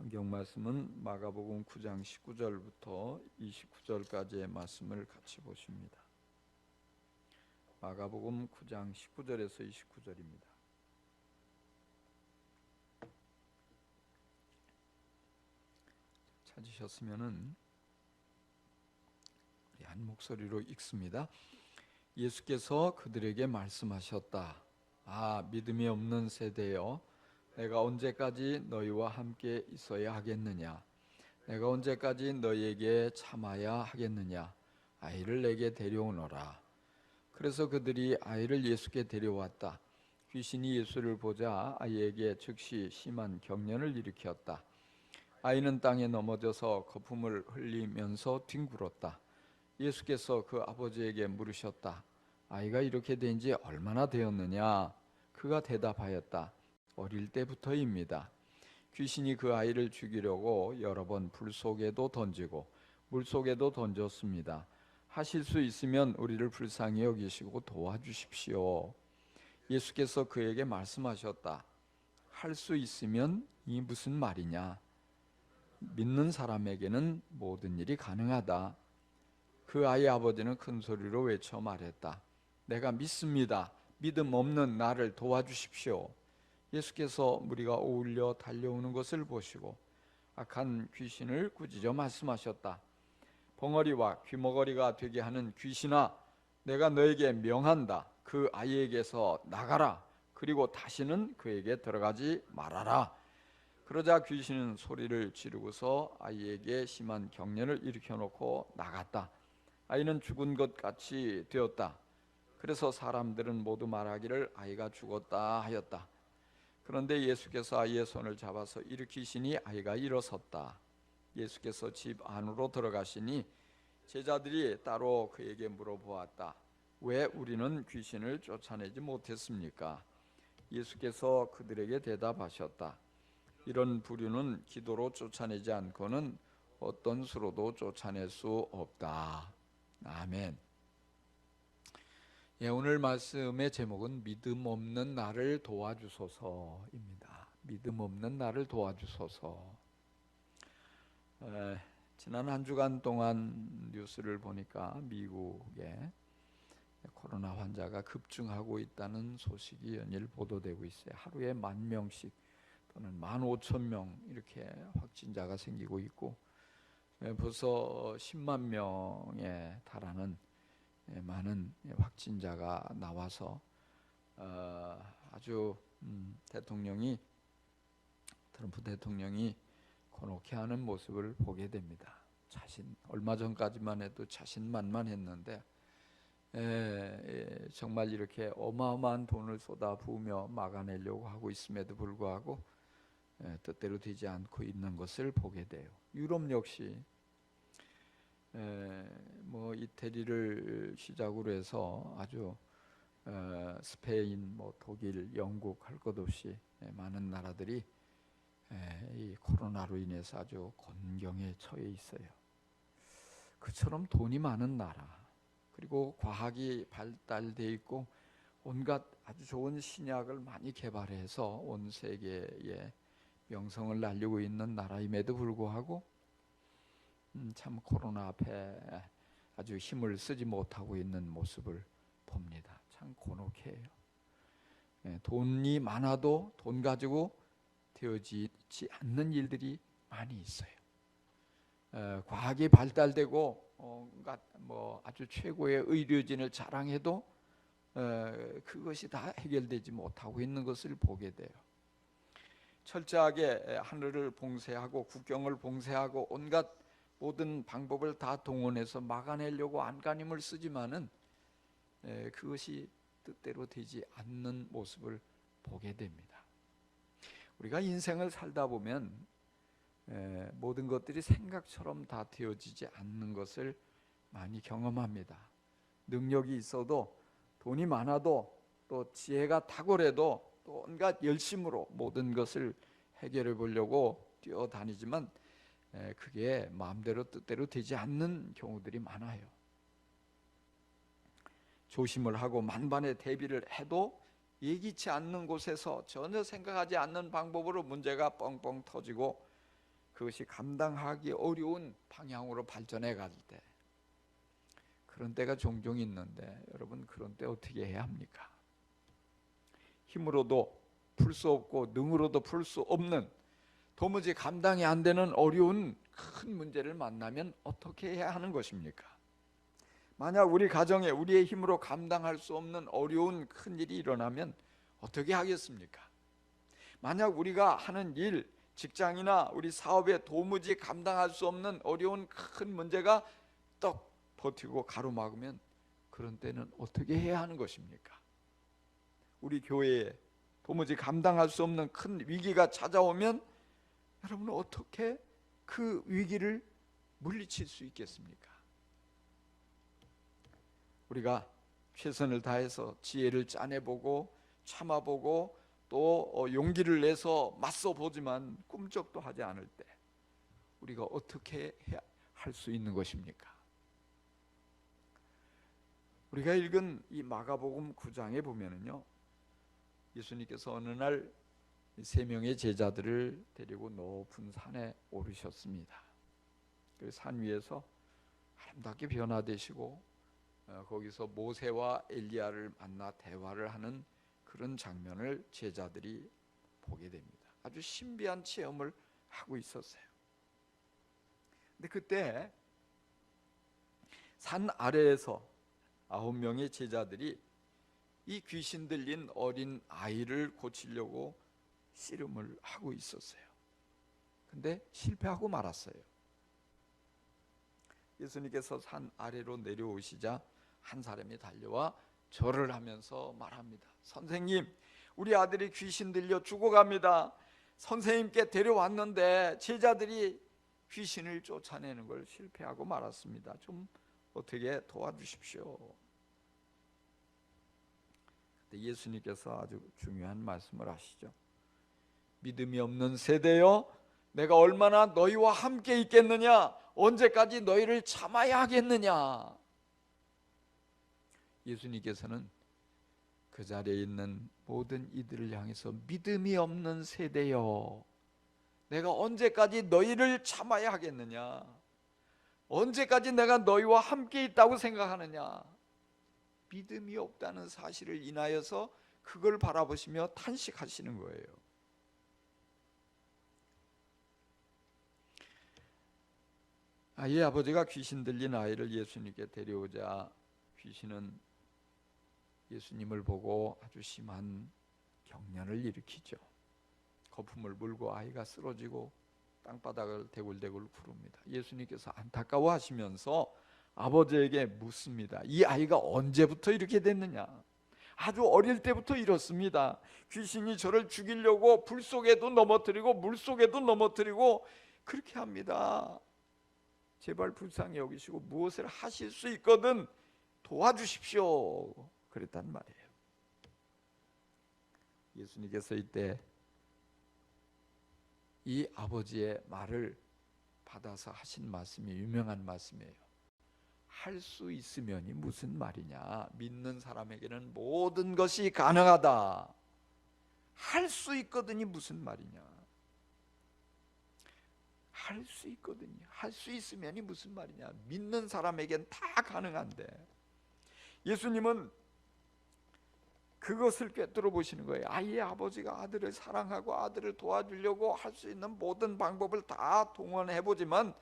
성경 말씀은 마가복음 9장 19절부터 29절까지의 말씀을 같이 보십니다. 마가복음 9장 19절에서 29절입니다. 찾으셨으면은 우리 한 목소리로 읽습니다. 예수께서 그들에게 말씀하셨다. 믿음이 없는 세대여, 내가 언제까지 너희와 함께 있어야 하겠느냐? 내가 언제까지 너희에게 참아야 하겠느냐? 아이를 내게 데려오너라. 그래서 그들이 아이를 예수께 데려왔다. 귀신이 예수를 보자 아이에게 즉시 심한 경련을 일으켰다. 아이는 땅에 넘어져서 거품을 흘리면서 뒹굴었다. 예수께서 그 아버지에게 물으셨다. 아이가 이렇게 된 지 얼마나 되었느냐? 그가 대답하였다. 어릴 때부터입니다. 귀신이 그 아이를 죽이려고 여러 번 불 속에도 던지고 물 속에도 던졌습니다. 하실 수 있으면 우리를 불쌍히 여기시고 도와주십시오. 예수께서 그에게 말씀하셨다. 할 수 있으면 이 무슨 말이냐? 믿는 사람에게는 모든 일이 가능하다. 그 아이의 아버지는 큰 소리로 외쳐 말했다. 내가 믿습니다. 믿음 없는 나를 도와주십시오. 예수께서 무리가 어울려 달려오는 것을 보시고 악한 귀신을 꾸짖어 말씀하셨다. 벙어리와 귀머거리가 되게 하는 귀신아, 내가 너에게 명한다. 그 아이에게서 나가라. 그리고 다시는 그에게 들어가지 말아라. 그러자 귀신은 소리를 지르고서 아이에게 심한 경련을 일으켜놓고 나갔다. 아이는 죽은 것 같이 되었다. 그래서 사람들은 모두 말하기를 아이가 죽었다 하였다. 그런데 예수께서 아이의 손을 잡아서 일으키시니 아이가 일어섰다. 예수께서 집 안으로 들어가시니 제자들이 따로 그에게 물어보았다. 왜 우리는 귀신을 쫓아내지 못했습니까? 예수께서 그들에게 대답하셨다. 이런 부류는 기도로 쫓아내지 않고는 어떤 수로도 쫓아낼 수 없다. 아멘. 오늘 말씀의 제목은 믿음 없는 나를 도와주소서입니다. 믿음 없는 나를 도와주소서. 지난 한 주간 동안 뉴스를 보니까 미국에 코로나 환자가 급증하고 있다는 소식이 연일 보도되고 있어요. 하루에 10,000명씩 또는 15,000명 이렇게 확진자가 생기고 있고 벌써 10만 명에 달하는 많은 확진자가 나와서 아주 트럼프 대통령이 곤혹해하는 모습을 보게 됩니다. 얼마 전까지만 해도 자신만만했는데 정말 이렇게 어마어마한 돈을 쏟아부으며 막아내려고 하고 있음에도 불구하고 뜻대로 되지 않고 있는 것을 보게 돼요. 유럽 역시 이태리를 시작으로 해서 아주 스페인, 독일, 영국 할 것 없이 많은 나라들이 이 코로나로 인해서 아주 곤경에 처해 있어요. 그처럼 돈이 많은 나라, 그리고 과학이 발달돼 있고 온갖 아주 좋은 신약을 많이 개발해서 온 세계에 명성을 날리고 있는 나라임에도 불구하고 참 코로나 앞에 아주 힘을 쓰지 못하고 있는 모습을 봅니다. 참 곤혹해요. 돈이 많아도 돈 가지고 되어지지 않는 일들이 많이 있어요. 과학이 발달되고 아주 최고의 의료진을 자랑해도 그것이 다 해결되지 못하고 있는 것을 보게 돼요. 철저하게 하늘을 봉쇄하고 국경을 봉쇄하고 온갖 모든 방법을 다 동원해서 막아내려고 안간힘을 쓰지만은 그것이 뜻대로 되지 않는 모습을 보게 됩니다. 우리가 인생을 살다 보면 모든 것들이 생각처럼 다 되어지지 않는 것을 많이 경험합니다. 능력이 있어도 돈이 많아도 또 지혜가 탁월해도 또 온갖 열심으로 모든 것을 해결해 보려고 뛰어다니지만 그게 마음대로 뜻대로 되지 않는 경우들이 많아요. 조심을 하고 만반의 대비를 해도 예기치 않는 곳에서 전혀 생각하지 않는 방법으로 문제가 뻥뻥 터지고 그것이 감당하기 어려운 방향으로 발전해 갈 때, 그런 때가 종종 있는데 여러분, 그런 때 어떻게 해야 합니까? 힘으로도 풀 수 없고 능으로도 풀 수 없는, 도무지 감당이 안 되는 어려운 큰 문제를 만나면 어떻게 해야 하는 것입니까? 만약 우리 가정에 우리의 힘으로 감당할 수 없는 어려운 큰 일이 일어나면 어떻게 하겠습니까? 만약 우리가 하는 일, 직장이나 우리 사업에 도무지 감당할 수 없는 어려운 큰 문제가 떡 버티고 가로막으면, 그런 때는 어떻게 해야 하는 것입니까? 우리 교회에 도무지 감당할 수 없는 큰 위기가 찾아오면 여러분은 어떻게 그 위기를 물리칠 수 있겠습니까? 우리가 최선을 다해서 지혜를 짜내보고 참아보고 또 용기를 내서 맞서보지만 꿈쩍도 하지 않을 때 우리가 어떻게 할 수 있는 것입니까? 우리가 읽은 이 마가복음 9장에 보면은요, 예수님께서 어느 날 세 명의 제자들을 데리고 높은 산에 오르셨습니다. 그 산 위에서 아름답게 변화되시고 거기서 모세와 엘리야를 만나 대화를 하는 그런 장면을 제자들이 보게 됩니다. 아주 신비한 체험을 하고 있었어요. 근데 그때 산 아래에서 9명의 제자들이 이 귀신 들린 어린 아이를 고치려고 씨름을 하고 있었어요. 근데 실패하고 말았어요. 예수님께서 산 아래로 내려오시자 한 사람이 달려와 절을 하면서 말합니다. 선생님, 우리 아들이 귀신 들려 죽어갑니다. 선생님께 데려왔는데 제자들이 귀신을 쫓아내는 걸 실패하고 말았습니다. 좀 어떻게 도와주십시오. 그때 예수님께서 아주 중요한 말씀을 하시죠. 믿음이 없는 세대여, 내가 얼마나 너희와 함께 있겠느냐? 언제까지 너희를 참아야 하겠느냐? 예수님께서는 그 자리에 있는 모든 이들을 향해서 믿음이 없는 세대여, 내가 언제까지 너희를 참아야 하겠느냐? 언제까지 내가 너희와 함께 있다고 생각하느냐? 믿음이 없다는 사실을 인하여서 그걸 바라보시며 탄식하시는 거예요. 아이의 아버지가 귀신 들린 아이를 예수님께 데려오자 귀신은 예수님을 보고 아주 심한 경련을 일으키죠. 거품을 물고 아이가 쓰러지고 땅바닥을 대굴대굴 구릅니다. 예수님께서 안타까워하시면서 아버지에게 묻습니다. 이 아이가 언제부터 이렇게 됐느냐? 아주 어릴 때부터 이렇습니다. 귀신이 저를 죽이려고 불 속에도 넘어뜨리고 물 속에도 넘어뜨리고 그렇게 합니다. 제발 불쌍히 여기시고 무엇을 하실 수 있거든 도와주십시오. 그랬단 말이에요. 예수님께서 이때 이 아버지의 말을 받아서 하신 말씀이 유명한 말씀이에요. 할 수 있으면이 무슨 말이냐? 믿는 사람에게는 모든 것이 가능하다. 할 수 있거든이 무슨 말이냐? 할 수 있거든요. 할 수 있으면이 무슨 말이냐? 믿는 사람에겐 다 가능한데 예수님은 그것을 꿰뚫어 보시는 거예요. 아이의 아버지가 아들을 사랑하고 아들을 도와주려고 할 수 있는 모든 방법을 다 동원해 보지만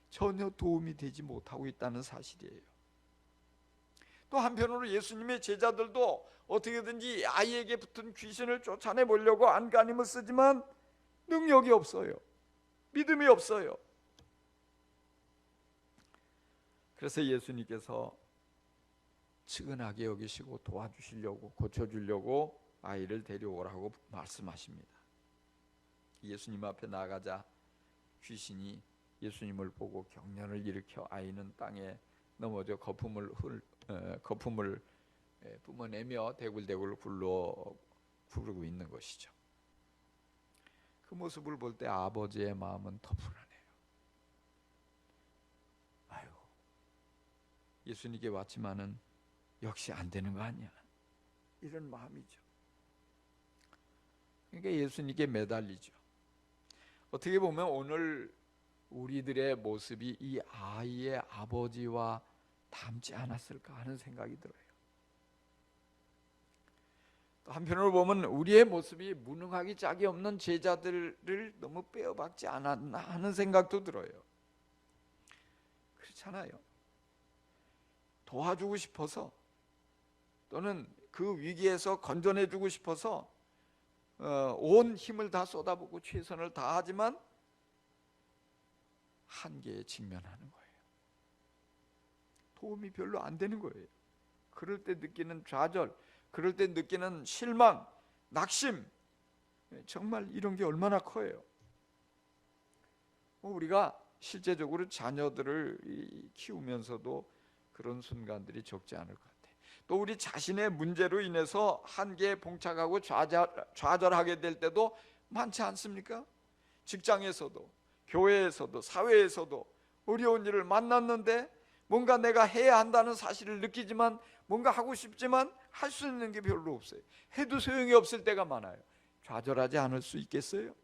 전혀 도움이 되지 못하고 있다는 사실이에요. 또 한편으로 예수님의 제자들도 어떻게든지 아이에게 붙은 귀신을 쫓아내 보려고 안간힘을 쓰지만 능력이 없어요. 믿음이 없어요. 그래서 예수님께서 측은하게 여기시고 도와주시려고, 고쳐주려고 아이를 데려오라고 말씀하십니다. 예수님 앞에 나가자 귀신이 예수님을 보고 경련을 일으켜 아이는 땅에 넘어져 거품을 뿜어내며 대굴대굴 구르고 있는 것이죠. 그 모습을 볼 때 아버지의 마음은 더 불안해요. 아유, 예수님께 왔지만은 역시 안 되는 거 아니야, 이런 마음이죠. 그러니까 예수님께 매달리죠. 어떻게 보면 오늘 우리들의 모습이 이 아이의 아버지와 닮지 않았을까 하는 생각이 들어요. 또 한편으로 보면 우리의 모습이 무능하기 짝이 없는 제자들을 너무 빼어박지 않았나 하는 생각도 들어요. 그렇잖아요. 도와주고 싶어서 또는 그 위기에서 건져내주고 싶어서 온 힘을 다 쏟아붓고 최선을 다하지만 한계에 직면하는 거예요. 도움이 별로 안 되는 거예요. 그럴 때 느끼는 좌절, 그럴 때 느끼는 실망, 낙심, 정말 이런 게 얼마나 커요. 우리가 실제적으로 자녀들을 키우면서도 그런 순간들이 적지 않을 것 같아요. 또 우리 자신의 문제로 인해서 한계에 봉착하고 좌절하게 될 때도 많지 않습니까? 직장에서도, 교회에서도, 사회에서도 어려운 일을 만났는데 뭔가 내가 해야 한다는 사실을 느끼지만 뭔가 하고 싶지만 할 수 있는 게 별로 없어요. 해도 소용이 없을 때가 많아요. 좌절하지 않을 수 있겠어요?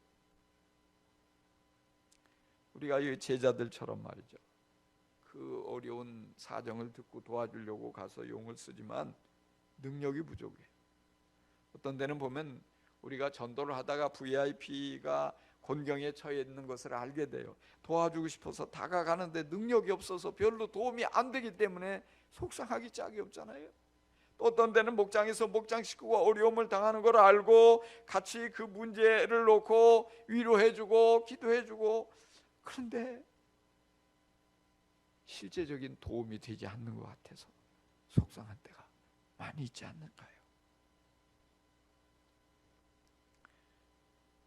우리가 이 제자들처럼 말이죠. 그 어려운 사정을 듣고 도와주려고 가서 용을 쓰지만 능력이 부족해요. 어떤 데는 보면 우리가 전도를 하다가 VIP가 곤경에 처해 있는 것을 알게 돼요. 도와주고 싶어서 다가가는데 능력이 없어서 별로 도움이 안 되기 때문에 속상하기 짝이 없잖아요. 또 어떤 데는 목장에서 목장 식구가 어려움을 당하는 걸 알고 같이 그 문제를 놓고 위로해주고 기도해주고, 그런데 실제적인 도움이 되지 않는 것 같아서 속상한 때가 많이 있지 않는가요?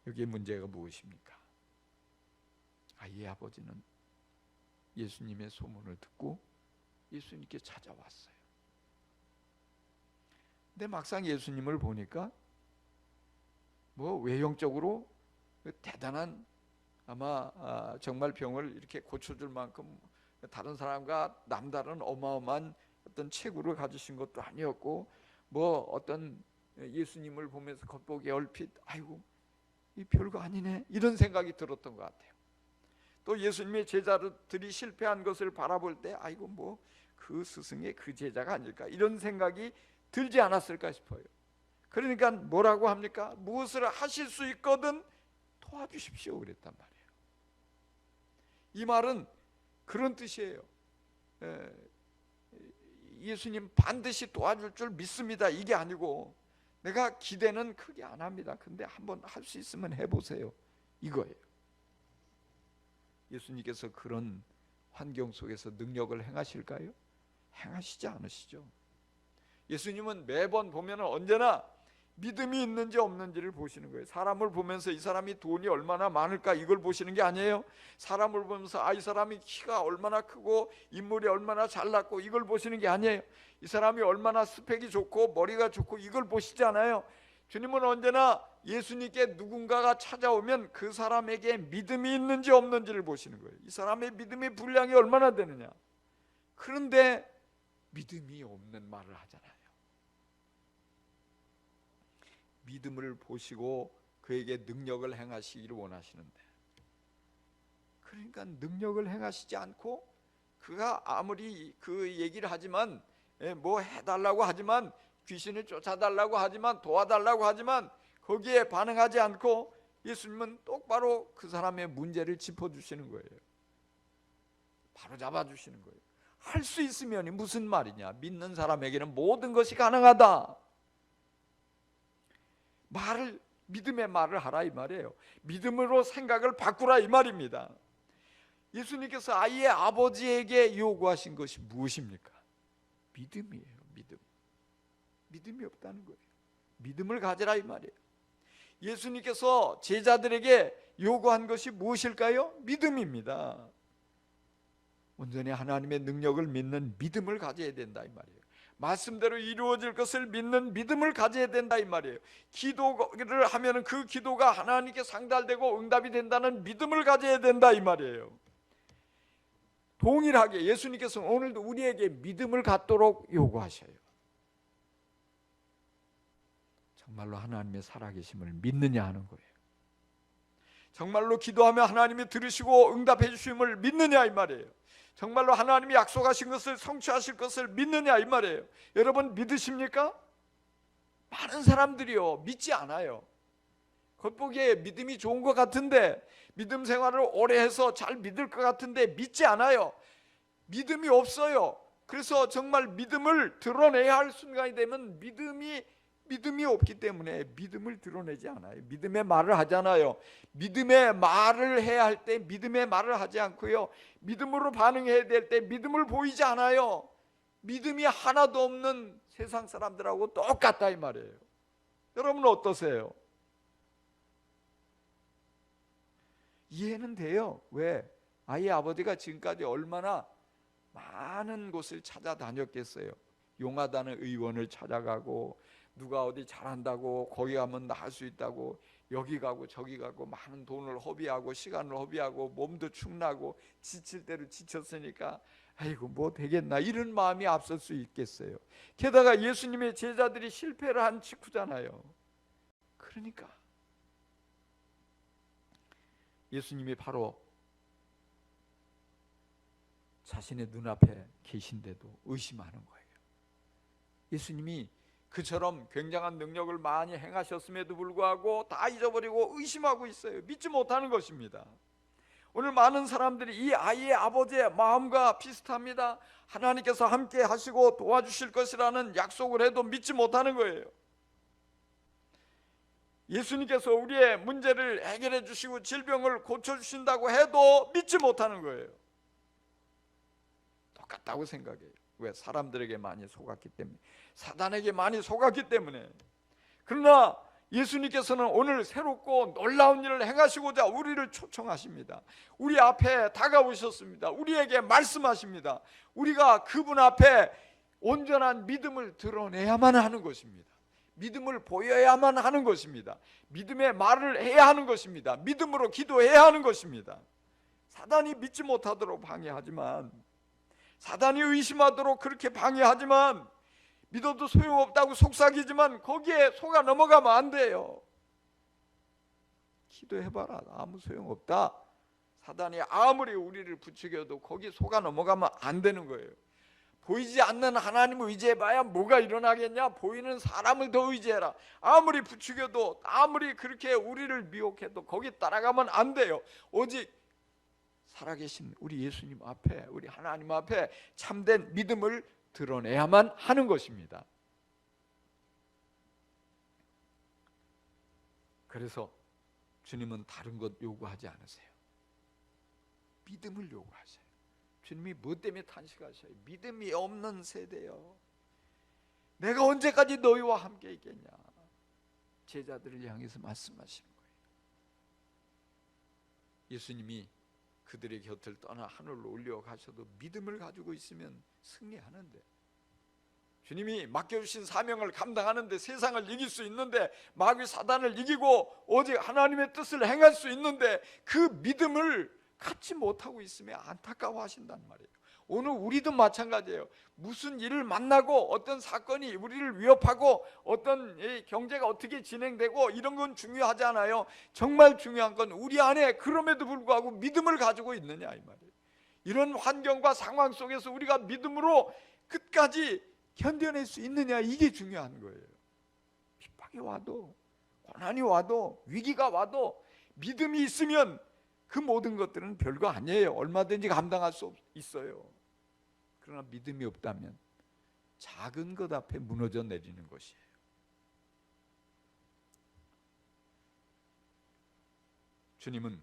여기에 문제가 무엇입니까? 아이의 아버지는 예수님의 소문을 듣고 예수님께 찾아왔어요. 근데 막상 예수님을 보니까 외형적으로 대단한, 아마 정말 병을 이렇게 고쳐줄 만큼 다른 사람과 남다른 어마어마한 어떤 체구를 가지신 것도 아니었고, 어떤 예수님을 보면서 겉보기 얼핏 아이고 이 별거 아니네 이런 생각이 들었던 것 같아요. 또 예수님의 제자들이 실패한 것을 바라볼 때 아이고 그 스승의 그 제자가 아닐까 이런 생각이 들지 않았을까 싶어요. 그러니까 뭐라고 합니까? 무엇을 하실 수 있거든 도와주십시오 그랬단 말이에요. 이 말은 그런 뜻이에요. 예수님 반드시 도와줄 줄 믿습니다 이게 아니고, 내가 기대는 크게 안 합니다. 근데 한번 할 수 있으면 해보세요 이거예요. 예수님께서 그런 환경 속에서 능력을 행하실까요? 행하시지 않으시죠. 예수님은 매번 보면 언제나 믿음이 있는지 없는지를 보시는 거예요. 사람을 보면서 이 사람이 돈이 얼마나 많을까 이걸 보시는 게 아니에요. 사람을 보면서 이 사람이 키가 얼마나 크고 인물이 얼마나 잘났고 이걸 보시는 게 아니에요. 이 사람이 얼마나 스펙이 좋고 머리가 좋고 이걸 보시지 않아요. 주님은 언제나 예수님께 누군가가 찾아오면 그 사람에게 믿음이 있는지 없는지를 보시는 거예요. 이 사람의 믿음의 분량이 얼마나 되느냐. 그런데 믿음이 없는 말을 하잖아요. 믿음을 보시고 그에게 능력을 행하시기를 원하시는데, 그러니까 능력을 행하시지 않고 그가 아무리 그 얘기를 하지만 해달라고 하지만, 귀신을 쫓아달라고 하지만, 도와달라고 하지만 거기에 반응하지 않고 예수님은 똑바로 그 사람의 문제를 짚어주시는 거예요. 바로 잡아주시는 거예요. 할 수 있으면 무슨 말이냐, 믿는 사람에게는 모든 것이 가능하다. 믿음의 말을 하라 이 말이에요. 믿음으로 생각을 바꾸라 이 말입니다. 예수님께서 아이의 아버지에게 요구하신 것이 무엇입니까? 믿음이에요. 믿음이 없다는 거예요. 믿음을 가져라 이 말이에요. 예수님께서 제자들에게 요구한 것이 무엇일까요? 믿음입니다. 온전히 하나님의 능력을 믿는 믿음을 가져야 된다 이 말이에요. 말씀대로 이루어질 것을 믿는 믿음을 가져야 된다 이 말이에요. 기도를 하면 그 기도가 하나님께 상달되고 응답이 된다는 믿음을 가져야 된다 이 말이에요. 동일하게 예수님께서 오늘도 우리에게 믿음을 갖도록 요구하셔요. 정말로 하나님의 살아계심을 믿느냐 하는 거예요. 정말로 기도하면 하나님이 들으시고 응답해 주심을 믿느냐 이 말이에요. 정말로 하나님이 약속하신 것을 성취하실 것을 믿느냐 이 말이에요. 여러분 믿으십니까? 많은 사람들이요 믿지 않아요. 겉보기에 믿음이 좋은 것 같은데, 믿음 생활을 오래 해서 잘 믿을 것 같은데 믿지 않아요. 믿음이 없어요. 그래서 정말 믿음을 드러내야 할 순간이 되면 믿음이 없기 때문에 믿음을 드러내지 않아요. 믿음의 말을 하잖아요. 믿음의 말을 해야 할 때 믿음의 말을 하지 않고요, 믿음으로 반응해야 될 때 믿음을 보이지 않아요. 믿음이 하나도 없는 세상 사람들하고 똑같다 이 말이에요. 여러분은 어떠세요? 이해는 돼요. 왜? 아이의 아버지가 지금까지 얼마나 많은 곳을 찾아다녔겠어요. 용하다는 의원을 찾아가고, 누가 어디 잘한다고 거기 가면 나 할 수 있다고 여기 가고 저기 가고 많은 돈을 허비하고 시간을 허비하고 몸도 축나고 지칠 대로 지쳤으니까 아이고 뭐 되겠나 이런 마음이 앞설 수 있겠어요. 게다가 예수님의 제자들이 실패를 한 직후잖아요. 그러니까 예수님이 바로 자신의 눈앞에 계신데도 의심하는 거예요. 예수님이 그처럼 굉장한 능력을 많이 행하셨음에도 불구하고 다 잊어버리고 의심하고 있어요. 믿지 못하는 것입니다. 오늘 많은 사람들이 이 아이의 아버지의 마음과 비슷합니다. 하나님께서 함께 하시고 도와주실 것이라는 약속을 해도 믿지 못하는 거예요. 예수님께서 우리의 문제를 해결해 주시고 질병을 고쳐주신다고 해도 믿지 못하는 거예요. 똑같다고 생각해요. 왜? 사람들에게 많이 속았기 때문에, 사단에게 많이 속았기 때문에. 그러나 예수님께서는 오늘 새롭고 놀라운 일을 행하시고자 우리를 초청하십니다. 우리 앞에 다가오셨습니다. 우리에게 말씀하십니다. 우리가 그분 앞에 온전한 믿음을 드러내야만 하는 것입니다. 믿음을 보여야만 하는 것입니다. 믿음의 말을 해야 하는 것입니다. 믿음으로 기도해야 하는 것입니다. 사단이 믿지 못하도록 방해하지만, 사단이 의심하도록 그렇게 방해하지만, 믿어도 소용없다고 속삭이지만 거기에 속아 넘어가면 안 돼요. 기도해봐라, 아무 소용없다. 사단이 아무리 우리를 부추겨도 거기 속아 넘어가면 안 되는 거예요. 보이지 않는 하나님을 의지해봐야 뭐가 일어나겠냐? 보이는 사람을 더 의지해라. 아무리 부추겨도, 아무리 그렇게 우리를 미혹해도 거기 따라가면 안 돼요. 오직 살아계신 우리 예수님 앞에, 우리 하나님 앞에 참된 믿음을 드러내야만 하는 것입니다. 그래서 주님은 다른 것 요구하지 않으세요. 믿음을 요구하세요. 주님이 뭐 때문에 탄식하셔요? 믿음이 없는 세대요. 내가 언제까지 너희와 함께 있겠냐? 제자들을 향해서 말씀하시는 거예요. 예수님이 그들의 곁을 떠나 하늘로 올려가셔도 믿음을 가지고 있으면 승리하는데, 주님이 맡겨주신 사명을 감당하는데 세상을 이길 수 있는데, 마귀 사단을 이기고 오직 하나님의 뜻을 행할 수 있는데 그 믿음을 갖지 못하고 있으면 안타까워하신단 말이에요. 오늘 우리도 마찬가지예요. 무슨 일을 만나고 어떤 사건이 우리를 위협하고 어떤 경제가 어떻게 진행되고 이런 건 중요하지 않아요. 정말 중요한 건 우리 안에 그럼에도 불구하고 믿음을 가지고 있느냐 이 말이에요. 이런 환경과 상황 속에서 우리가 믿음으로 끝까지 견뎌낼 수 있느냐, 이게 중요한 거예요. 핍박이 와도, 고난이 와도, 위기가 와도 믿음이 있으면 그 모든 것들은 별거 아니에요. 얼마든지 감당할 수 있어요. 그러나 믿음이 없다면 작은 것 앞에 무너져 내리는 것이에요. 주님은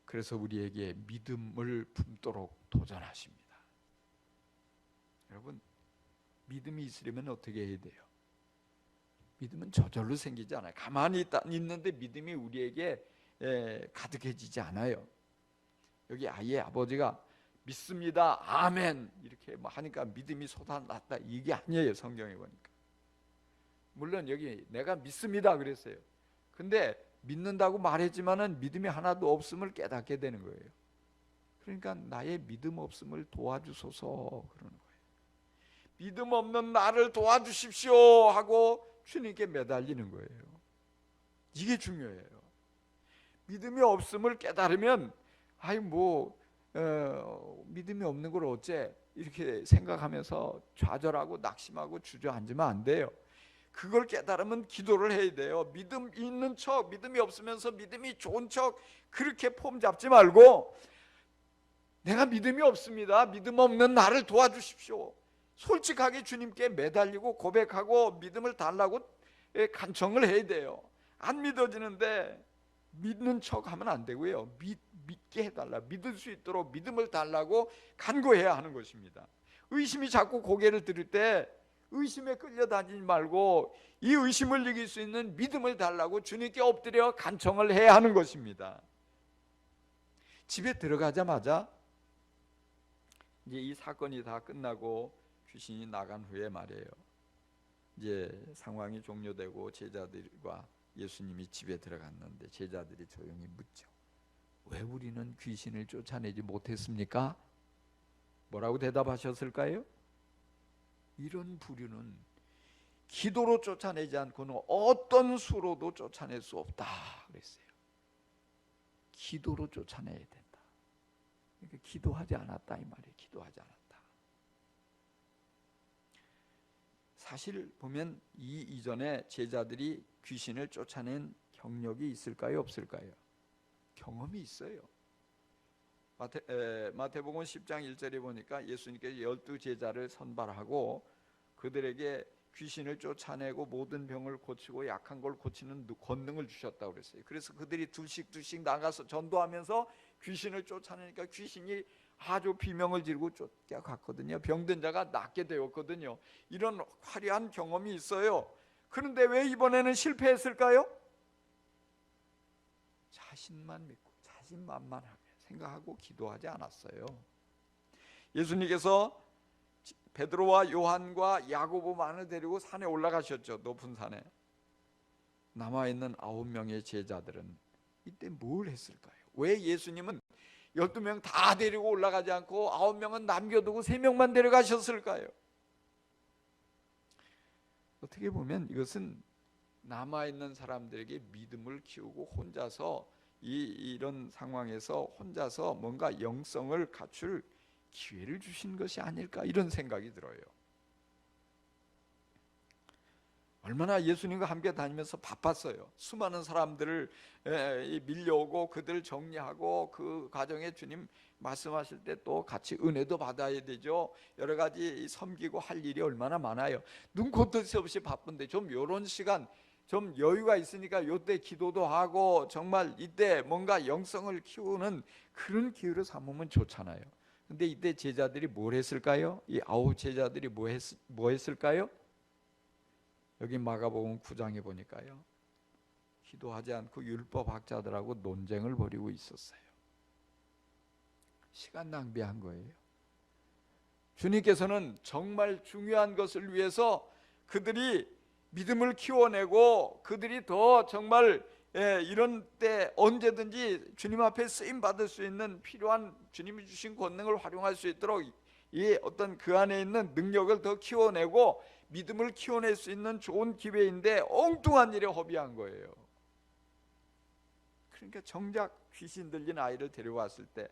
그래서 우리에게 믿음을 품도록 도전하십니다. 여러분, 믿음이 있으려면 어떻게 해야 돼요? 믿음은 저절로 생기지 않아요. 가만히 있는데 믿음이 우리에게 가득해지지 않아요. 여기 아이의 아버지가 믿습니다, 아멘 이렇게 하니까 믿음이 솟아났다, 이게 아니에요. 성경에 보니까 물론 여기 내가 믿습니다 그랬어요. 근데 믿는다고 말했지만은 믿음이 하나도 없음을 깨닫게 되는 거예요. 그러니까 나의 믿음 없음을 도와주소서 그러는 거예요. 믿음 없는 나를 도와주십시오 하고 주님께 매달리는 거예요. 이게 중요해요. 믿음이 없음을 깨달으면 믿음이 없는 걸 어째 이렇게 생각하면서 좌절하고 낙심하고 주저앉으면 안 돼요. 그걸 깨달으면 기도를 해야 돼요. 믿음 있는 척, 믿음이 없으면서 믿음이 좋은 척 그렇게 폼 잡지 말고, 내가 믿음이 없습니다, 믿음 없는 나를 도와주십시오, 솔직하게 주님께 매달리고 고백하고 믿음을 달라고 간청을 해야 돼요. 안 믿어지는데 믿는 척 하면 안 되고요. 믿게 해달라, 믿을 수 있도록 믿음을 달라고 간구해야 하는 것입니다. 의심이 자꾸 고개를 들을 때 의심에 끌려다니지 말고 이 의심을 이길 수 있는 믿음을 달라고 주님께 엎드려 간청을 해야 하는 것입니다. 집에 들어가자마자 이제 이 사건이 다 끝나고 귀신이 나간 후에 말이에요, 이제 상황이 종료되고 제자들과 예수님이 집에 들어갔는데 제자들이 조용히 묻죠. 왜 우리는 귀신을 쫓아내지 못했습니까? 뭐라고 대답하셨을까요? 이런 부류는 기도로 쫓아내지 않고는 어떤 수로도 쫓아낼 수 없다 그랬어요. 기도로 쫓아내야 된다. 그러니까 기도하지 않았다 이 말이에요. 기도하지 않았다. 사실 보면 이 이전에 제자들이 귀신을 쫓아낸 경력이 있을까요? 없을까요? 경험이 있어요. 마태복음 10장 1절에 보니까 예수님께서 12제자를 선발하고 그들에게 귀신을 쫓아내고 모든 병을 고치고 약한 걸 고치는 권능을 주셨다고 그랬어요. 그래서 그들이 둘씩 나가서 전도하면서 귀신을 쫓아내니까 귀신이 아주 비명을 지르고 쫓겨갔거든요. 병든 자가 낫게 되었거든요. 이런 화려한 경험이 있어요. 그런데 왜 이번에는 실패했을까요? 자신만 믿고 자신만만하게 생각하고 기도하지 않았어요. 예수님께서 베드로와 요한과 야고보만을 데리고 산에 올라가셨죠. 높은 산에. 남아있는 9명의 제자들은 이때 뭘 했을까요? 왜 예수님은 12명 다 데리고 올라가지 않고 9명은 남겨두고 3명만 데려가셨을까요? 어떻게 보면 이것은 남아있는 사람들에게 믿음을 키우고 혼자서 이런 상황에서 혼자서 뭔가 영성을 갖출 기회를 주신 것이 아닐까, 이런 생각이 들어요. 얼마나 예수님과 함께 다니면서 바빴어요. 수많은 사람들을 밀려오고 그들을 정리하고 그 과정에 주님 말씀하실 때 또 같이 은혜도 받아야 되죠. 여러 가지 섬기고 할 일이 얼마나 많아요. 눈코 뜰 새 없이 바쁜데 좀 이런 시간, 좀 여유가 있으니까 이때 기도도 하고 정말 이때 뭔가 영성을 키우는 그런 기회로 삼으면 좋잖아요. 근데 이때 제자들이 뭘 했을까요? 이 9 제자들이 뭐 했을까요? 여기 마가복음 9장에 보니까요, 기도하지 않고 율법학자들하고 논쟁을 벌이고 있었어요. 시간 낭비한 거예요. 주님께서는 정말 중요한 것을 위해서 그들이 믿음을 키워내고 그들이 더 정말 이런 때 언제든지 주님 앞에 쓰임 받을 수 있는 필요한 주님이 주신 권능을 활용할 수 있도록 이 어떤 그 안에 있는 능력을 더 키워내고 믿음을 키워낼 수 있는 좋은 기회인데 엉뚱한 일에 허비한 거예요. 그러니까 정작 귀신 들린 아이를 데려왔을 때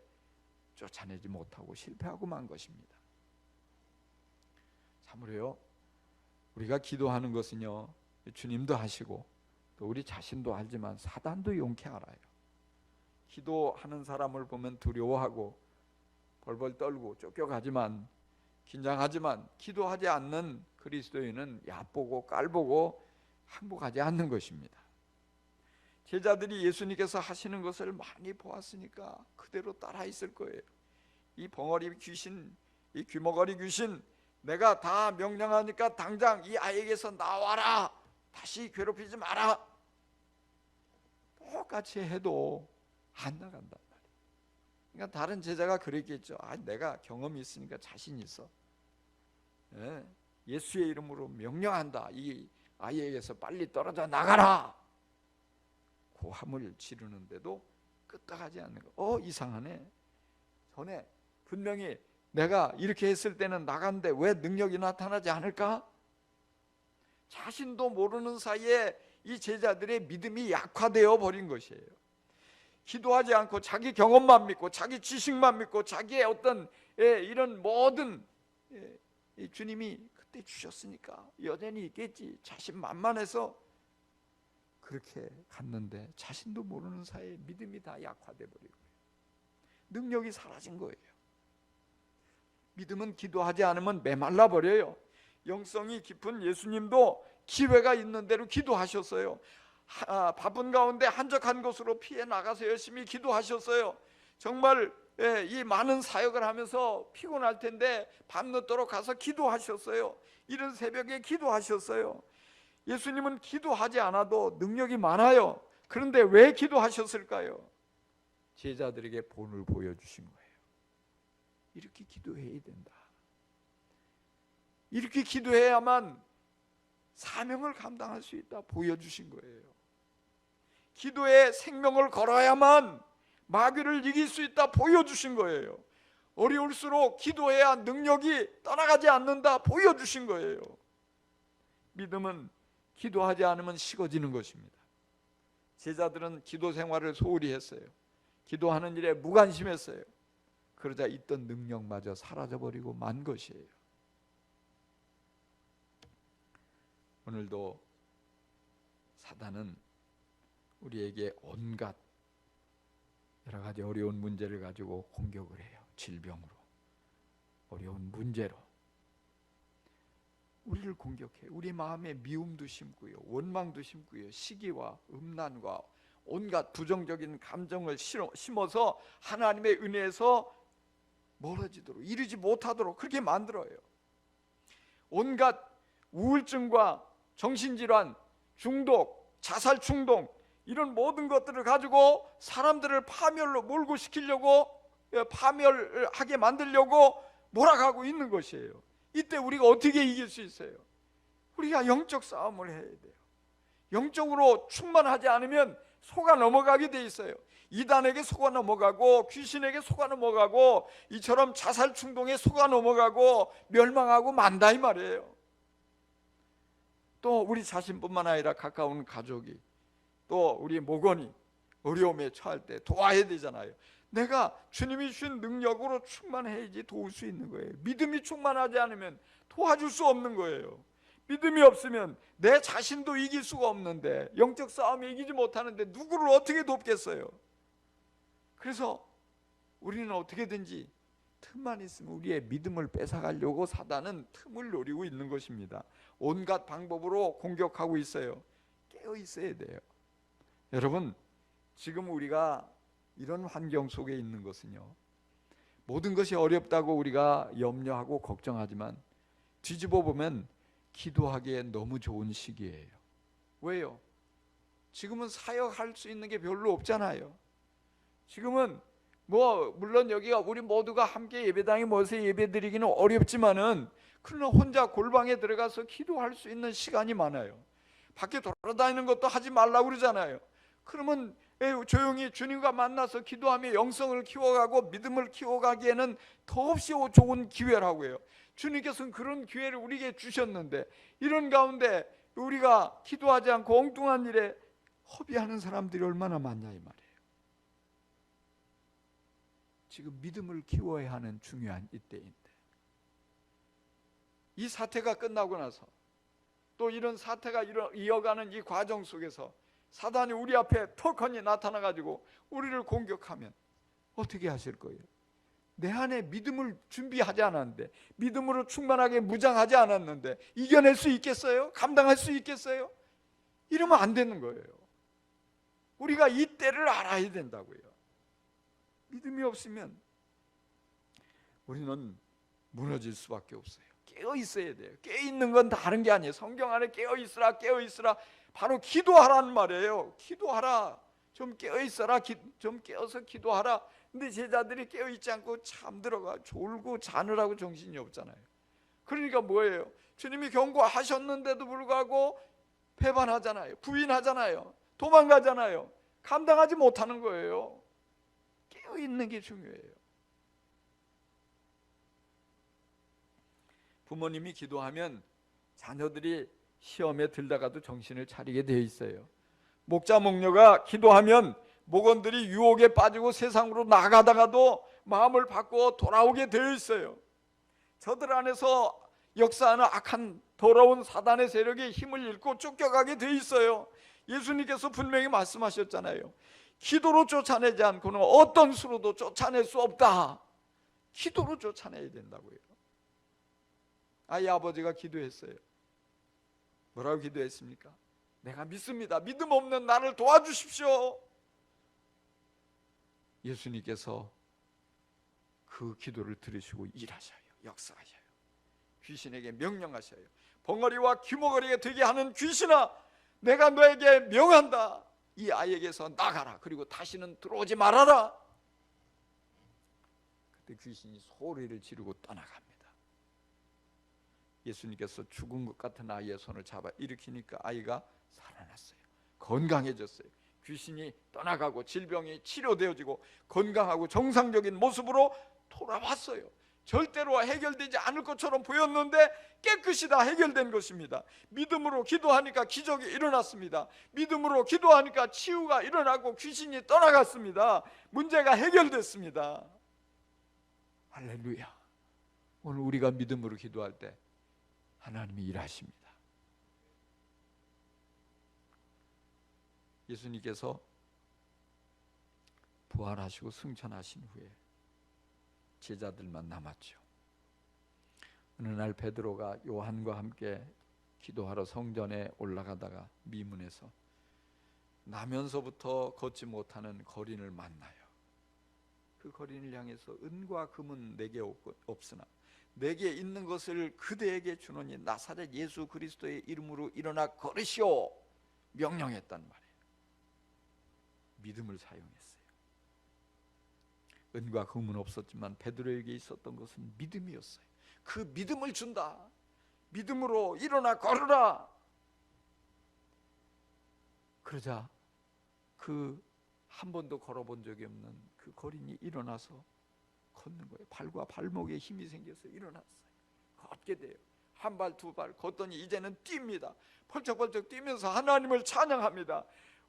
쫓아내지 못하고 실패하고 만 것입니다. 참으로요, 우리가 기도하는 것은요, 주님도 하시고 또 우리 자신도 알지만 사단도 용케 알아요. 기도하는 사람을 보면 두려워하고 벌벌 떨고 쫓겨가지만, 긴장하지만 기도하지 않는 그리스도인은 얕보고 깔보고 항복하지 않는 것입니다. 제자들이 예수님께서 하시는 것을 많이 보았으니까 그대로 따라 있을 거예요. 이 벙어리 귀신, 이 귀머거리 귀신, 내가 다 명령하니까 당장 이 아이에게서 나와라, 다시 괴롭히지 마라, 똑같이 해도 안 나간단 말이에요. 그러니까 다른 제자가 그랬겠죠. 내가 경험이 있으니까 자신 있어, 예수의 이름으로 명령한다, 이 아이에게서 빨리 떨어져 나가라, 고함을 지르는데도 끄떡하지 않는 거. 이상하네, 전에 분명히 내가 이렇게 했을 때는 나간데 왜 능력이 나타나지 않을까? 자신도 모르는 사이에 이 제자들의 믿음이 약화되어 버린 것이에요. 기도하지 않고 자기 경험만 믿고 자기 지식만 믿고 자기의 어떤 이런 모든 주님이 그때 주셨으니까 여전히 있겠지 자신만만해서 그렇게 갔는데 자신도 모르는 사이에 믿음이 다 약화돼 버리고 능력이 사라진 거예요. 믿음은 기도하지 않으면 메말라 버려요. 영성이 깊은 예수님도 기회가 있는 대로 기도하셨어요. 바쁜 가운데 한적한 곳으로 피해 나가서 열심히 기도하셨어요. 정말 이 많은 사역을 하면서 피곤할 텐데 밤늦도록 가서 기도하셨어요. 이른 새벽에 기도하셨어요. 예수님은 기도하지 않아도 능력이 많아요. 그런데 왜 기도하셨을까요? 제자들에게 본을 보여주신 거예요. 이렇게 기도해야 된다. 이렇게 기도해야만 사명을 감당할 수 있다 보여주신 거예요. 기도에 생명을 걸어야만 마귀를 이길 수 있다 보여주신 거예요. 어려울수록 기도해야 능력이 떠나가지 않는다 보여주신 거예요. 믿음은 기도하지 않으면 식어지는 것입니다. 제자들은 기도 생활을 소홀히 했어요. 기도하는 일에 무관심했어요. 그러자 있던 능력마저 사라져버리고 만 것이에요. 오늘도 사단은 우리에게 온갖 여러 가지 어려운 문제를 가지고 공격을 해요. 질병으로, 어려운 문제로 우리를 공격해요. 우리 마음에 미움도 심고요, 원망도 심고요, 시기와 음란과 온갖 부정적인 감정을 심어서 하나님의 은혜에서 멀어지도록, 이루지 못하도록 그렇게 만들어요. 온갖 우울증과 정신질환, 중독, 자살 충동 이런 모든 것들을 가지고 사람들을 파멸로 몰고 시키려고, 파멸하게 만들려고 몰아가고 있는 것이에요. 이때 우리가 어떻게 이길 수 있어요? 우리가 영적 싸움을 해야 돼요. 영적으로 충만하지 않으면 속아 넘어가게 돼 있어요. 이단에게 속아 넘어가고 귀신에게 속아 넘어가고 이처럼 자살 충동에 속아 넘어가고 멸망하고 만다 이 말이에요. 또 우리 자신뿐만 아니라 가까운 가족이, 또 우리 목원이 어려움에 처할 때 도와야 되잖아요. 내가 주님이 주신 능력으로 충만해야지 도울 수 있는 거예요. 믿음이 충만하지 않으면 도와줄 수 없는 거예요. 믿음이 없으면 내 자신도 이길 수가 없는데, 영적 싸움에 이기지 못하는데 누구를 어떻게 돕겠어요? 그래서 우리는 어떻게든지 틈만 있으면 우리의 믿음을 뺏어가려고 사단은 틈을 노리고 있는 것입니다. 온갖 방법으로 공격하고 있어요. 깨어 있어야 돼요. 여러분, 지금 우리가 이런 환경 속에 있는 것은요, 모든 것이 어렵다고 우리가 염려하고 걱정하지만 뒤집어 보면 기도하기에 너무 좋은 시기예요. 왜요? 지금은 사역할 수 있는 게 별로 없잖아요. 지금은 물론 여기가 우리 모두가 함께 예배당에 모여서 예배드리기는 어렵지만은, 그러나 혼자 골방에 들어가서 기도할 수 있는 시간이 많아요. 밖에 돌아다니는 것도 하지 말라고 그러잖아요. 그러면 조용히 주님과 만나서 기도하며 영성을 키워가고 믿음을 키워가기에는 더없이 좋은 기회라고 해요. 주님께서는 그런 기회를 우리에게 주셨는데, 이런 가운데 우리가 기도하지 않고 엉뚱한 일에 허비하는 사람들이 얼마나 많냐 이 말이에요. 지금 믿음을 키워야 하는 중요한 이때인데, 이 사태가 끝나고 나서 또 이런 사태가 이어가는 이 과정 속에서 사단이 우리 앞에 턱하니 나타나가지고 우리를 공격하면 어떻게 하실 거예요? 내 안에 믿음을 준비하지 않았는데, 믿음으로 충만하게 무장하지 않았는데 이겨낼 수 있겠어요? 감당할 수 있겠어요? 이러면 안 되는 거예요. 우리가 이 때를 알아야 된다고요. 믿음이 없으면 우리는 무너질 수밖에 없어요. 깨어 있어야 돼요. 깨어 있는 건 다른 게 아니에요. 성경 안에 깨어 있으라, 깨어 있으라, 바로 기도하라는 말이에요. 기도하라, 좀 깨어 있어라, 좀 깨어서 기도하라. 근데 제자들이 깨어 있지 않고 잠들어가 졸고 자느라고 정신이 없잖아요. 그러니까 뭐예요? 주님이 경고하셨는데도 불구하고 배반하잖아요. 부인하잖아요. 도망가잖아요. 감당하지 못하는 거예요. 깨어 있는 게 중요해요. 부모님이 기도하면 자녀들이 시험에 들다가도 정신을 차리게 되어 있어요. 목자 목녀가 기도하면 목원들이 유혹에 빠지고 세상으로 나가다가도 마음을 바꾸어 돌아오게 되어 있어요. 저들 안에서 역사하는 악한 더러운 사단의 세력이 힘을 잃고 쫓겨가게 되어 있어요. 예수님께서 분명히 말씀하셨잖아요. 기도로 쫓아내지 않고는 어떤 수로도 쫓아낼 수 없다. 기도로 쫓아내야 된다고요. 아이 아버지가 기도했어요. 뭐라고 기도했습니까? 내가 믿습니다. 믿음 없는 나를 도와주십시오. 예수님께서 그 기도를 들으시고 일하셔요. 역사하셔요. 귀신에게 명령하셔요. 벙어리와 귀머거리가 되게 하는 귀신아, 내가 너에게 명한다. 이 아이에게서 나가라. 그리고 다시는 들어오지 말아라. 그때 귀신이 소리를 지르고 떠나갑니다. 예수님께서 죽은 것 같은 아이의 손을 잡아 일으키니까 아이가 살아났어요. 건강해졌어요. 귀신이 떠나가고 질병이 치료되어지고 건강하고 정상적인 모습으로 돌아왔어요. 절대로 해결되지 않을 것처럼 보였는데 깨끗이 다 해결된 것입니다. 믿음으로 기도하니까 기적이 일어났습니다. 믿음으로 기도하니까 치유가 일어나고 귀신이 떠나갔습니다. 문제가 해결됐습니다. 할렐루야. 오늘 우리가 믿음으로 기도할 때 하나님이 일하십니다. 예수님께서 부활하시고 승천하신 후에 제자들만 남았죠. 어느 날 베드로가 요한과 함께 기도하러 성전에 올라가다가 미문에서 나면서부터 걷지 못하는 거린을 만나요. 그 거린을 향해서 은과 금은 내게 없으나 내게 있는 것을 그대에게 주노니 나사렛 예수 그리스도의 이름으로 일어나 걸으시오 명령했단 말이에요. 믿음을 사용했어요. 은과 금은 없었지만 베드로에게 있었던 것은 믿음이었어요. 그 믿음을 준다. 믿음으로 일어나 걸으라. 그러자 그 한 번도 걸어본 적이 없는 그 거린이 일어나서 걷는 거예요. 발과 발목에 힘이 생겨서 일어났어요. 걷게 돼요. 한 발 두 발 걷더니 이제는 뜁니다. 펄쩍펄쩍 뛰면서 하나님을 찬양합니다.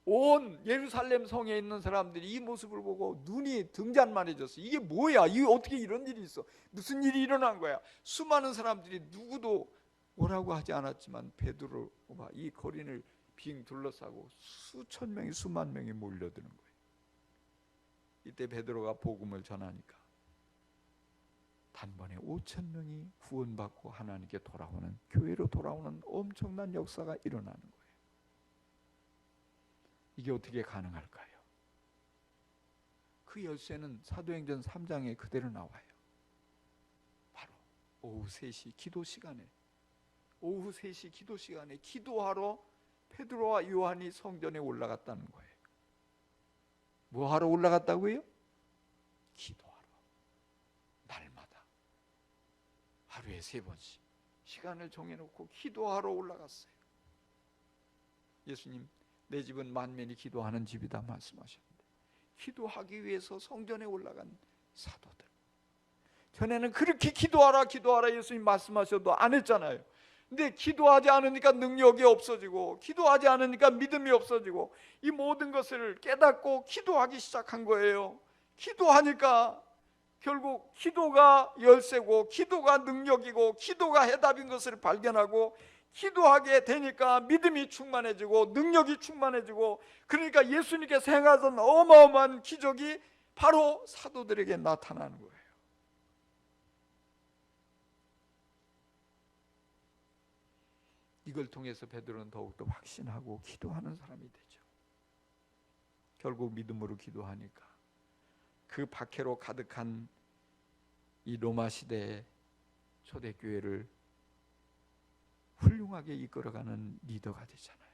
온 예루살렘 성에 있는 사람들이 이 모습을 보고 눈이 등잔만해졌어요. 이게 뭐야? 이게 어떻게 이런 일이 있어? 무슨 일이 일어난 거야? 수많은 사람들이 누구도 뭐라고 하지 않았지만 베드로와 이 거린을 빙 둘러싸고 수천 명이 수만 명이 몰려드는 거예요. 이때 베드로가 복음을 전하니까 단번에 5천 명이 구원받고 하나님께 돌아오는, 교회로 돌아오는 엄청난 역사가 일어나는 거예요. 이게 어떻게 가능할까요? 그 열쇠는 사도행전 3장에 그대로 나와요. 바로 오후 3시 기도 시간에, 오후 3시 기도 시간에 기도하러 베드로와 요한이 성전에 올라갔다는 거예요. 뭐 하러 올라갔다고요? 기도하러. 날마다 하루에 3번씩 시간을 정해놓고 기도하러 올라갔어요. 예수님, 내 집은 만면이 기도하는 집이다 말씀하셨는데 기도하기 위해서 성전에 올라간 사도들, 전에는 그렇게 기도하라 기도하라 예수님 말씀하셔도 안 했잖아요. 근데 기도하지 않으니까 능력이 없어지고 기도하지 않으니까 믿음이 없어지고 이 모든 것을 깨닫고 기도하기 시작한 거예요. 기도하니까 결국 기도가 열쇠고 기도가 능력이고 기도가 해답인 것을 발견하고 기도하게 되니까 믿음이 충만해지고 능력이 충만해지고, 그러니까 예수님께서 행하던 어마어마한 기적이 바로 사도들에게 나타나는 거예요. 이걸 통해서 베드로는 더욱더 확신하고 기도하는 사람이 되죠. 결국 믿음으로 기도하니까 그 박해로 가득한 이 로마 시대의 초대교회를 훌륭하게 이끌어가는 리더가 되잖아요.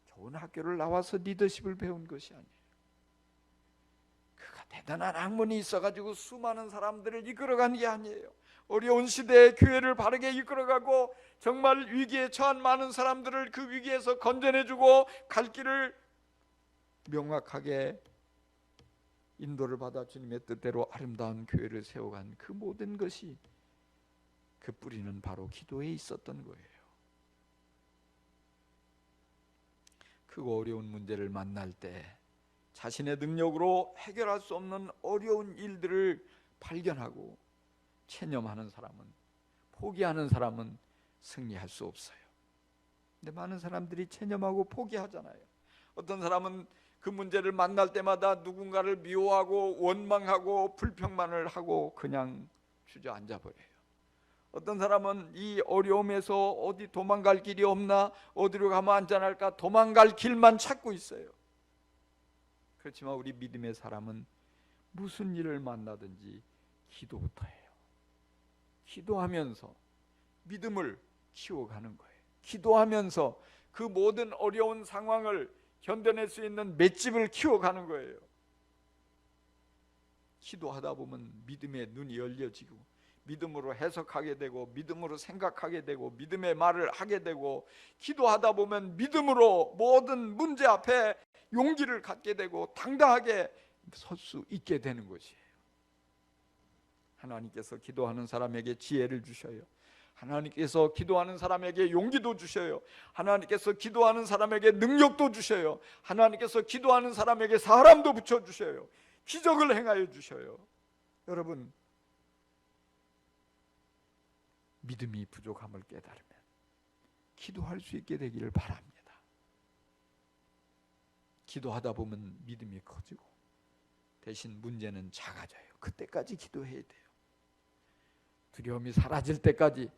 좋은 학교를 나와서 리더십을 배운 것이 아니에요. 그가 대단한 학문이 있어가지고 수많은 사람들을 이끌어간 게 아니에요. 어려운 시대에 교회를 바르게 이끌어가고 정말 위기에 처한 많은 사람들을 그 위기에서 건져내주고 갈 길을 명확하게 인도를 받아 주님의 뜻대로 아름다운 교회를 세워간 그 모든 것이, 그 뿌리는 바로 기도에 있었던 거예요. 그 어려운 문제를 만날 때 자신의 능력으로 해결할 수 없는 어려운 일들을 발견하고 체념하는 사람은, 포기하는 사람은 승리할 수 없어요. 근데 많은 사람들이 체념하고 포기하잖아요. 어떤 사람은 그 문제를 만날 때마다 누군가를 미워하고 원망하고 불평만을 하고 그냥 주저앉아 버려요. 어떤 사람은 이 어려움에서 어디 도망갈 길이 없나, 어디로 가면 안전할까 도망갈 길만 찾고 있어요. 그렇지만 우리 믿음의 사람은 무슨 일을 만나든지 기도부터 해요. 기도하면서 믿음을 키워가는 거예요. 기도하면서 그 모든 어려운 상황을 견뎌낼 수 있는 맷집을 키워가는 거예요. 기도하다 보면 믿음의 눈이 열려지고 믿음으로 해석하게 되고 믿음으로 생각하게 되고 믿음의 말을 하게 되고, 기도하다 보면 믿음으로 모든 문제 앞에 용기를 갖게 되고 당당하게 설 수 있게 되는 것이에요. 하나님께서 기도하는 사람에게 지혜를 주셔요. 하나님께서 기도하는 사람에게 용기도 주셔요. 하나님께서 기도하는 사람에게 능력도 주셔요. 하나님께서 기도하는 사람에게 사람도 붙여주셔요. 기적을 행하여 주셔요. 여러분, 믿음이 부족함을 깨달으면 기도할 수 있게 되기를 바랍니다. 기도하다 보면 믿음이 커지고 대신 문제는 작아져요. 그때까지 기도해야 돼요. 두려움이 사라질 때까지,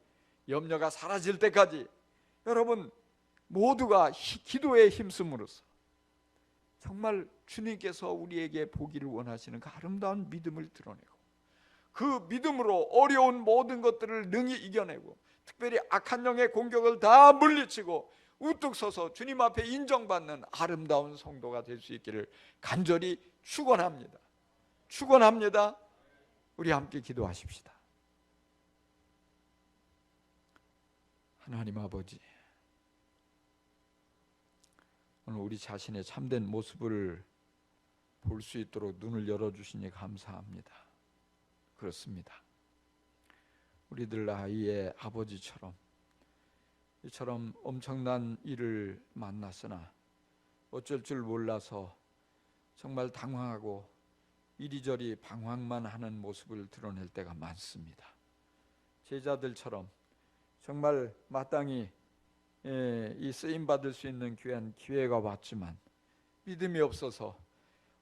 염려가 사라질 때까지 여러분 모두가 기도에 힘쓰므로써 정말 주님께서 우리에게 보기를 원하시는 그 아름다운 믿음을 드러내고 그 믿음으로 어려운 모든 것들을 능히 이겨내고 특별히 악한 영의 공격을 다 물리치고 우뚝 서서 주님 앞에 인정받는 아름다운 성도가 될 수 있기를 간절히 축원합니다. 축원합니다. 우리 함께 기도하십시다. 하나님 아버지, 오늘 우리 자신의 참된 모습을 볼 수 있도록 눈을 열어주시니 감사합니다. 그렇습니다. 우리들 아이의 아버지처럼 이처럼 엄청난 일을 만났으나 어쩔 줄 몰라서 정말 당황하고 이리저리 방황만 하는 모습을 드러낼 때가 많습니다. 제자들처럼 정말 마땅히 이 쓰임받을 수 있는 귀한 기회가 왔지만 믿음이 없어서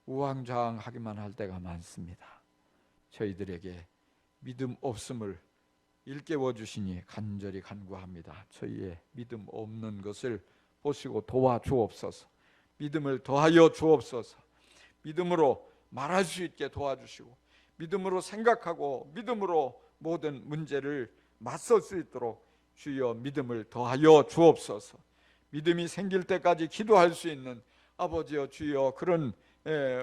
우왕좌왕하기만 할 때가 많습니다. 저희들에게 믿음 없음을 일깨워 주시니 간절히 간구합니다. 저희의 믿음 없는 것을 보시고 도와주옵소서. 믿음을 더하여 주옵소서. 믿음으로 말할 수 있게 도와주시고 믿음으로 생각하고 믿음으로 모든 문제를 맞설 수 있도록 주여 믿음을 더하여 주옵소서. 믿음이 생길 때까지 기도할 수 있는 아버지여 주여 그런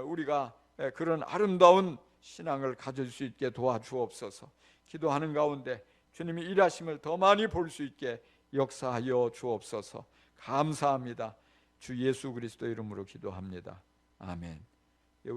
우리가 그런 아름다운 신앙을 가질 수 있게 도와주옵소서. 기도하는 가운데 주님이 일하심을 더 많이 볼 수 있게 역사하여 주옵소서. 감사합니다. 주 예수 그리스도 이름으로 기도합니다. 아멘.